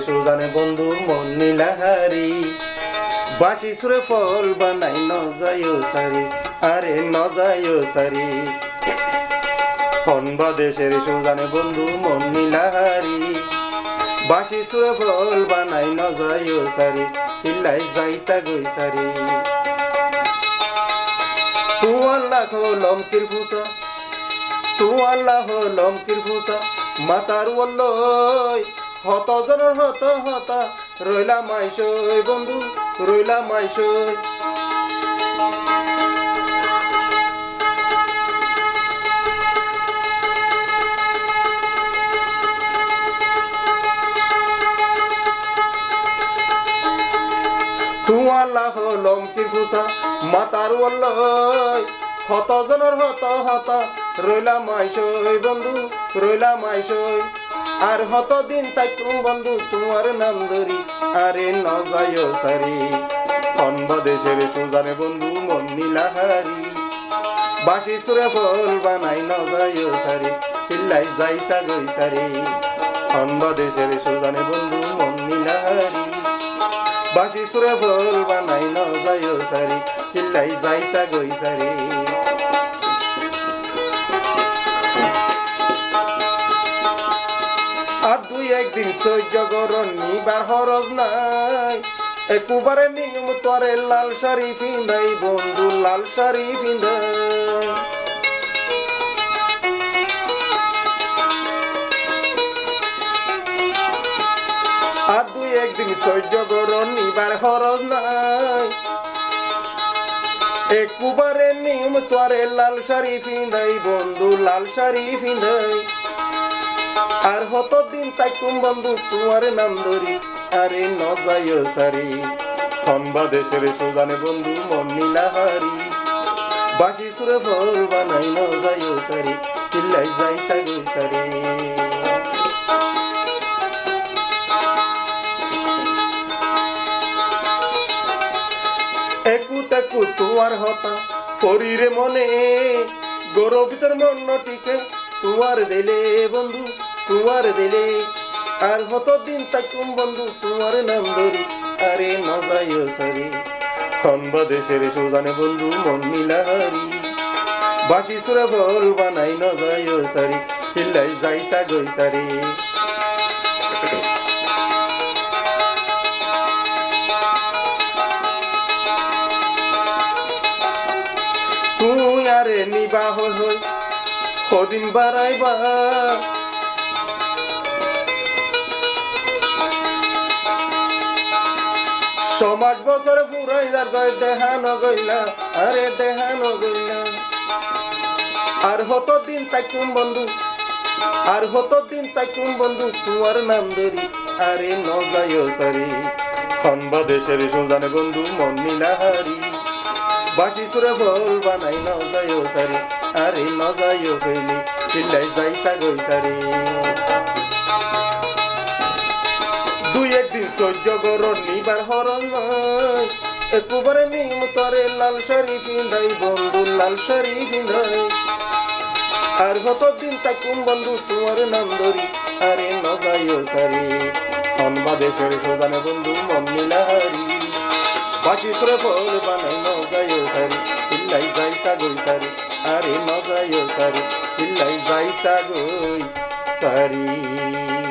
সুজানে বন্ধু মন নীলাহারি বাঁশি সুরে ফল বানাই ন যায় সারি আরে ন যায় সারি বাংলাদেশের সুজানে বন্ধু মন নীলাহারি বাঁশি সুরে ফল বানাই ন যায় সারি কিল্লাই যাইতা গই সারি তুয়ার লাখ লমকির ফুসা তুয়ার লাখ লমকির ফুসা মাতার ওল্লই হত জনের হত হতা রইলা মাইসই বন্ধু রইলা মাইসই তুয়ার লাখ লমকির ফুসা মাতার ওল্লই হত জনের হত হতা রইলা মাইসই বন্ধু রইলা মাইসই আর হত দিন তাইকুম বন্ধু তোমার নাম ধরি আরে ন যায় সারি বাংলাদেশের সুজানে বন্ধু মন নীলাহারি বাঁশি সুরে ফল বানাই ন যায় সারি কিল্লাই যাইতা গই সারি বাংলাদেশের সুজানে বন্ধু মন নীলাহারি বাঁশি সুরে ফল বানাই ন যায় সারি কিল্লাই যাইতা গই সারি আর দুই একদিন সহ্য করন নিবার হরজ নাই একুবারে নিয়ম তরে লাল শাড়ি পিন্ধাই বন্ধু লাল শাড়ি পিন্ধাই আর দুই একদিন সহ্য করন নিবার হরজ নাই একুবারে নিয়ম তরে লাল শাড়ি পিন্ধাই বন্ধু লাল শাড়ি পিন্ধাই আর হত দিন তাইকুম বন্ধু তোমার নাম ধরি আরে ন যায় সারি বাংলাদেশের সুজানে বন্ধু মন নীলাহারি বাঁশি সুরে ফল বানাই ন যায় সারি কিল্লাই যাইতা গই সারি একু তাকু তোমার হতা ফরিরে মনে গৌরবিতর মনটিকে তোমার দিলে বন্ধু তোমার দিলে আর হত দিন তাকুম বন্ধু তোমার নাম ধরি আরে ন যায় সারি বাংলাদেশের সুজানে বন্ধু মন নীলাহারি বাঁশি সুরে ফল বানাই ন যায় সারি কিল্লাই যাইতা গই সারি তুই আরে নিবা হই কদিন বাড়াইবা সমাজ বছরে ফুরাই যার গয় দেহানো গইলা আরে দেহানো গইলা আর হত দিন তাকুম বন্ধু আর হত দিন তাকুম বন্ধু তোমার নাম ধরি আরে ন যায় সারি বাংলাদেশের সুজানে বন্ধু মন নীলাহারি বাঁশি সুরে ফল বানাই ন যায় সারি আরে ন যায় ফেলি কিল্লাই যাইতা গই সারি দুই একদিন সহ্য করন নিবার হরণ নাই একুবারে নিম তরে লাল শাড়ি পিন্ধাই বন্ধু লাল শাড়ি পিন্ধাই আর হত দিন তাকুম বন্ধু তোমার নাম ধরি আরে ন যায় সারি বাংলাদেশের সুজানে বন্ধু মন নীলাহারি বাঁশি সুরে ফল বানাই ন যায় সারি কিল্লাই যাইতা গই সারি আরে ন যায় সারি কিল্লাই যাইতা গই সারি।